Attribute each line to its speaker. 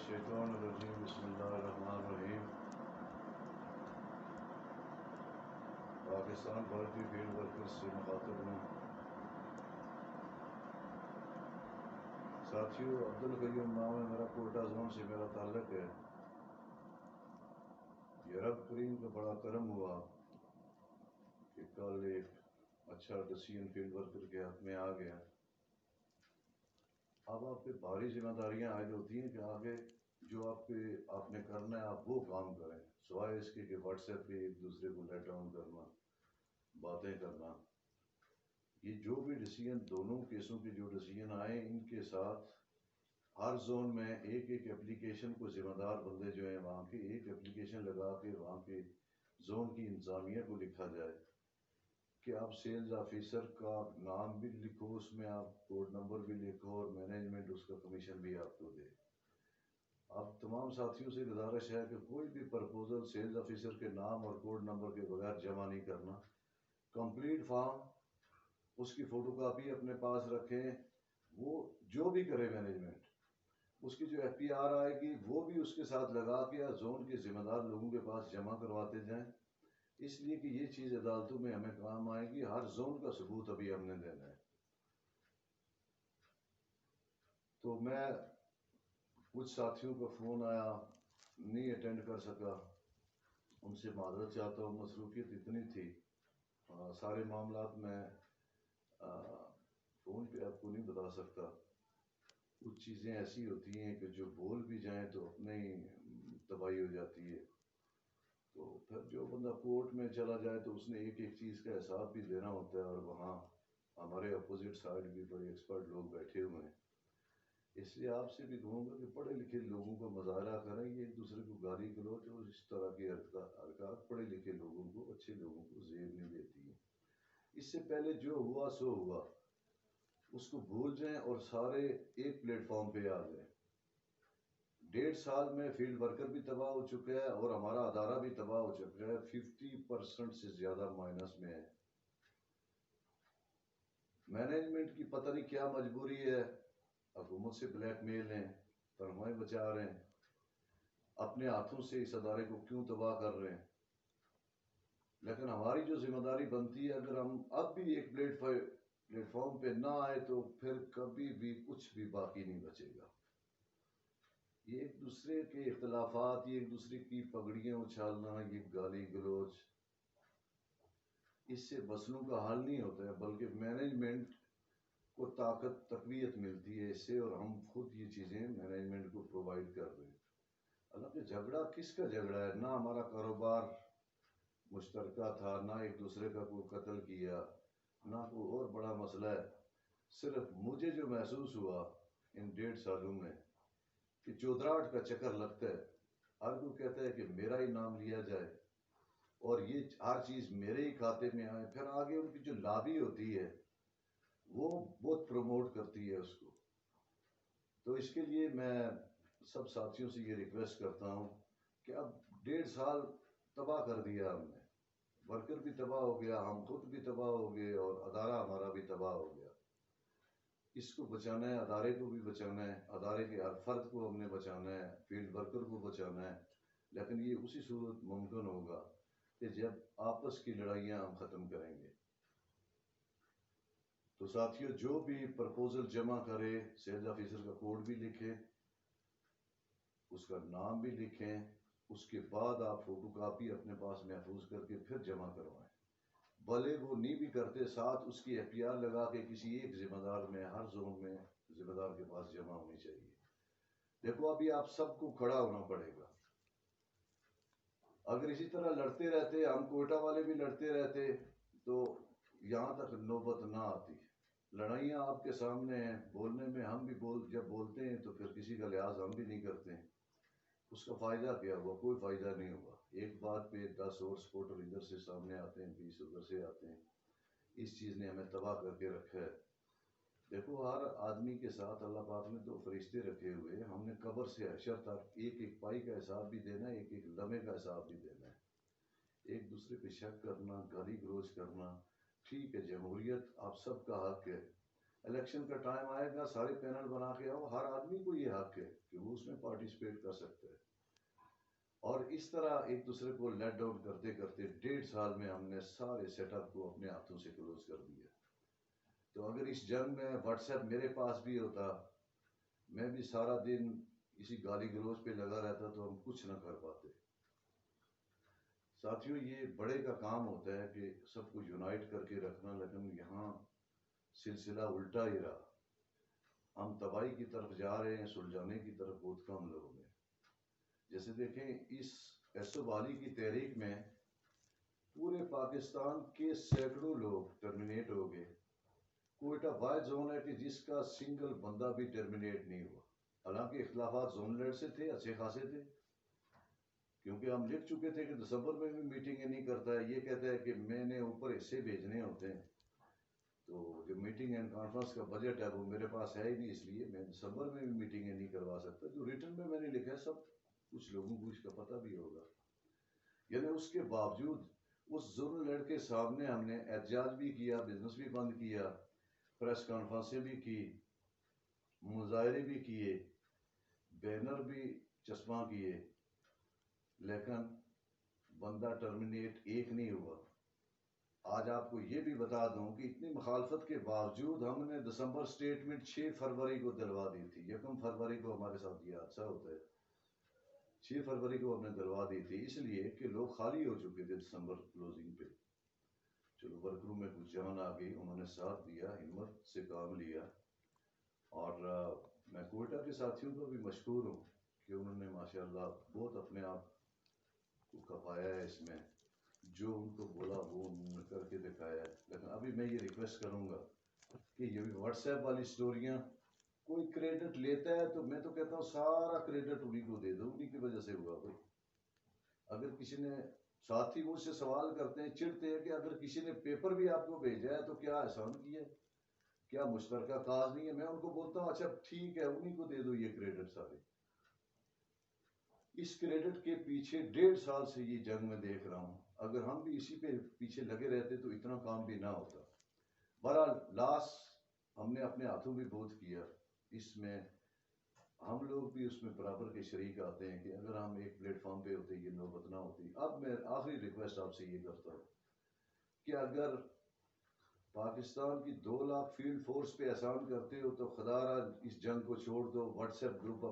Speaker 1: الشیطان الرجیم بسم اللہ الرحمن الرحیم۔ پاکستان بھارتی فیلڈ ورکرز سے مخاطب ہوں۔ ساتھیو، عبدالقیوم نام ہے میرا، کوئٹہ زون سے میرا تعلق ہے۔ یہ رب کریم کا بڑا کرم ہوا کہ کل ایک اچھا ڈسیزن فیلڈ ورکر کے ہاتھ میں آ گیا۔ اب آپ پہ بھاری ذمہ داریاں عائد ہوتی ہیں کہ آگے جو آپ نے کرنا ہے آپ وہ کام کریں، سوائے اس کے کہ واٹس ایپ پہ ایک دوسرے کو لیٹ ڈاؤن کرنا، باتیں کرنا۔ یہ جو بھی ڈسیزن، دونوں کیسوں کے جو ڈسیزن آئے، ان کے ساتھ ہر زون میں ایک ایک اپلیکیشن کو ذمہ دار بندے جو ہیں وہاں کے ایک اپلیکیشن لگا کے وہاں کے زون کی انتظامیہ کو لکھا جائے کہ آپ سیلز آفیسر کا نام بھی لکھو، اس میں آپ کوڈ نمبر بھی لکھو اور مینجمنٹ اس کا کمیشن بھی آپ کو دے۔ اب تمام ساتھیوں سے گزارش ہے کہ کوئی بھی پرپوزل سیلز آفیسر کے نام اور کوڈ نمبر کے بغیر جمع نہیں کرنا۔ کمپلیٹ فارم، اس کی فوٹو کاپی اپنے پاس رکھیں۔ وہ جو بھی کرے مینجمنٹ، اس کی جو ایف پی آر آئے گی وہ بھی اس کے ساتھ لگا کے زون کے ذمہ دار لوگوں کے پاس جمع کرواتے جائیں، اس لیے کہ یہ چیز عدالتوں میں ہمیں کام آئے گی۔ ہر زون کا ثبوت ابھی ہم نے دینا ہے۔ تو میں کچھ ساتھیوں کا فون آیا، نہیں اٹینڈ کر سکا، ان سے معذرت چاہتا ہوں، مصروفیت اتنی تھی، سارے معاملات میں فون پہ آپ کو نہیں بتا سکتا۔ کچھ چیزیں ایسی ہوتی ہیں کہ جو بول بھی جائیں تو اپنے ہی تباہی ہو جاتی ہے۔ تو پھر جو بندہ کورٹ میں چلا جائے تو اس نے ایک ایک چیز کا حساب بھی دینا ہوتا ہے، اور وہاں ہمارے اپوزٹ سائڈ بھی بڑے ایکسپرٹ لوگ بیٹھے ہوئے ہیں۔ اس لیے آپ سے بھی کہوں گا کہ پڑھے لکھے لوگوں کا مظاہرہ کریں، یہ ایک دوسرے کو گالی گلوچ اور اس طرح کی حرکات پڑھے لکھے لوگوں کو، اچھے لوگوں کو زیب نہیں دیتی ہیں۔ اس سے پہلے جو ہوا سو ہوا، اس کو بھول جائیں اور سارے ایک پلیٹ فارم پہ آ جائیں۔ 1.5 سال میں فیلڈ ورکر بھی تباہ ہو چکا ہے اور ہمارا ادارہ بھی تباہ ہو چکا ہے، 50% سے زیادہ مائنس میں ہے۔ مینجمنٹ کی پتہ نہیں کیا مجبوری ہے، حکومت سے بلیک میل ہیں، تنخواہیں بچا رہے ہیں، اپنے ہاتھوں سے اس ادارے کو کیوں تباہ کر رہے ہیں۔ لیکن ہماری جو ذمہ داری بنتی ہے، اگر ہم اب بھی ایک پلیٹ فارم پہ نہ آئے تو پھر کبھی بھی کچھ بھی باقی نہیں بچے گا۔ یہ ایک دوسرے کے اختلافات، یہ ایک دوسرے کی پگڑیاں اچھالنا، یہ گالی گلوچ، اس سے مسئلوں کا حل نہیں ہوتا ہے، بلکہ مینجمنٹ کو طاقت تقویت ملتی ہے اس سے، اور ہم خود یہ چیزیں مینجمنٹ کو پرووائڈ کر رہے ہیں۔ حالانکہ جھگڑا کس کا جھگڑا ہے؟ نہ ہمارا کاروبار مشترکہ تھا، نہ ایک دوسرے کا کوئی قتل کیا، نہ کوئی اور بڑا مسئلہ ہے۔ صرف مجھے جو محسوس ہوا ان 1.5 سالوں میں کہ چودراہٹ کا چکر لگتا ہے، ہر کوئی کہتا ہے کہ میرا ہی نام لیا جائے اور یہ ہر چیز میرے ہی کھاتے میں آئے، پھر آگے ان کی جو لابی ہوتی ہے وہ بہت پروموٹ کرتی ہے اس کو۔ تو اس کے لیے میں سب ساتھیوں سے یہ ریکویسٹ کرتا ہوں کہ اب 1.5 سال تباہ کر دیا ہم نے، ورکر بھی تباہ ہو گیا، ہم خود بھی تباہ ہو گئے اور ادارہ ہمارا بھی تباہ ہو گیا۔ اس کو بچانا ہے، ادارے کو بھی بچانا ہے، ادارے کے ہر فرد کو ہم نے بچانا ہے، فیلڈ ورکر کو بچانا ہے۔ لیکن یہ اسی صورت ممکن ہوگا کہ جب آپس کی لڑائیاں ہم ختم کریں گے۔ تو ساتھیوں، جو بھی پرپوزل جمع کرے، سیلز آفیسر کا کوڈ بھی لکھے، اس کا نام بھی لکھیں، اس کے بعد آپ فوٹو کاپی اپنے پاس محفوظ کر کے پھر جمع کروائیں۔ بھلے وہ نہیں بھی کرتے، ساتھ اس کی ایف پی آر لگا کے کسی ایک ذمہ دار میں، ہر زون میں ذمہ دار کے پاس جمع ہونی چاہیے۔ دیکھو ابھی آپ سب کو کھڑا ہونا پڑے گا۔ اگر اسی طرح لڑتے رہتے، ہم کوئٹہ والے بھی لڑتے رہتے، تو یہاں تک نوبت نہ آتی۔ لڑائیاں آپ کے سامنے ہیں، بولنے میں ہم بھی جب بولتے ہیں تو پھر کسی کا لحاظ ہم بھی نہیں کرتے ہیں۔ اس کا فائدہ کیا ہوا؟ کوئی فائدہ نہیں ہوا۔ ایک بات پہ 10 اور سپورٹر ادھر سے سامنے آتے ہیں، 20 ادھر سے آتے ہیں۔ اس چیز نے ہمیں تباہ کر کے رکھا ہے۔ دیکھو، ہر آدمی کے ساتھ اللہ پاک نے تو فرشتے رکھے ہوئے ہیں، ہم نے قبر سے حشر تک ایک ایک پائی کا حساب بھی دینا ہے، ایک ایک لمحے کا حساب بھی دینا ہے۔ ایک دوسرے پہ شک کرنا، گالی گلوچ کرنا ٹھیک ہے، جمہوریت آپ سب کا حق ہے، الیکشن کا ٹائم آئے گا سارے پینل بنا کے آؤ، ہر آدمی کو یہ حق ہے کہ وہ اس میں پارٹیسپیٹ کر سکتا ہے. اور اس طرح ایک دوسرے کو لیٹ ڈاؤن کرتے کرتے 1.5 سال میں ہم نے سارے سیٹ اپ کو اپنے ہاتھوں سے کلوز کر دیا. تو اگر اس جنگ میں واٹس ایپ میرے پاس بھی ہوتا، میں بھی سارا دن اسی گالی گلوچ پہ لگا رہتا تو ہم کچھ نہ کر پاتے. ساتھیوں، یہ بڑے کا کام ہوتا ہے کہ سب کو یونائٹ کر کے رکھنا، لیکن یہاں سلسلہ الٹا ہی رہا. ہم تباہی کی طرف جا رہے ہیں، سلجھانے کی طرف بہت کم لوگ ہیں. جیسے دیکھیں اس ایسو والی کی تحریک میں پورے پاکستان کے سینکڑوں لوگ ٹرمینیٹ ہو گئے. کوئٹہ واحد زون ہے کہ جس کا سنگل بندہ بھی ٹرمینیٹ نہیں ہوا. حالانکہ اختلافات زون لیڈ سے تھے، اچھے خاصے تھے، کیونکہ ہم لکھ چکے تھے کہ دسمبر میں بھی میٹنگیں نہیں کرتا ہے. یہ کہتا ہے کہ میں نے اوپر حصے بھیجنے ہوتے ہیں، تو جو میٹنگ اینڈ کانفرنس کا بجٹ ہے وہ میرے پاس ہے ہی نہیں، اس لیے میں دسمبر میں بھی میٹنگیں نہیں کروا سکتا. جو ریٹن میں نے لکھا ہے سب کچھ لوگوں کو اس کا پتہ بھی ہوگا. یعنی اس کے باوجود اس ظلم لڑ کے سامنے ہم نے احتجاج بھی کیا، بزنس بھی بند کیا، پریس کانفرنسیں بھی کی، مظاہرے بھی کیے، بینر بھی چسپاں کیے، لیکن بندہ ٹرمینیٹ ایک نہیں ہوا. آج آپ کو یہ بھی بتا دوں کہ اتنی مخالفت کے باوجود ہم نے دسمبر سٹیٹمنٹ 6 فروری کو دلوا دی تھی. 1 فروری کو ہمارے ساتھ یہ حادثہ ہوتا ہے، 6 فروری کو ہم نے دلوا دی تھی، اس لیے کہ لوگ خالی ہو چکے تھے دسمبر کلوزنگ پہ. چلو ورکروں میں کچھ جان آ گئی، انہوں نے ساتھ دیا، ہمت سے کام لیا. اور میں کوئٹہ کے ساتھیوں کو بھی مشکور ہوں کہ انہوں نے ماشاءاللہ بہت اپنے آپ کو کھپایا ہے اس میں. جو ان کو بولا وہ انہوں نے کر کے دکھایا ہے. لیکن ابھی میں یہ ریکویسٹ کروں گا کہ یہ واٹس ایپ والی سٹوریاں کوئی کریڈٹ لیتا ہے تو میں تو کہتا ہوں سارا کریڈٹ انہیں کو دے دو، انہیں کی وجہ سے ہوا بھائی. اگر کسی نے ساتھی مجھ سے سوال کرتے ہیں، چڑھتے ہیں کہ اگر کسی نے پیپر بھی آپ کو بھیجا ہے تو کیا احسان کیا ہے، کیا مشترکہ کاز نہیں ہے؟ میں ان کو بولتا ہوں اچھا ٹھیک ہے، انہیں کو دے دو یہ کریڈٹ سارے. اس کریڈٹ کے پیچھے 1.5 سال سے یہ جنگ میں دیکھ رہا ہوں. اگر ہم بھی اسی پہ پیچھے لگے رہتے تو اتنا کام بھی نہ ہوتا. بہرحال لاس ہم نے اپنے ہاتھوں بھی بہت کیا. اس میں ہم لوگ بھی اس میں برابر کے شریک آتے ہیں کہ اگر ہم ایک پلیٹ فارم پہ ہوتے یہ نوبت نہ ہوتی. اب میں آخری ریکویسٹ آپ سے یہ کرتا ہوں کہ اگر پاکستان کی 2 لاکھ فیلڈ فورس پہ احسان کرتے ہو تو خدا را اس جنگ کو چھوڑ دو. What's app group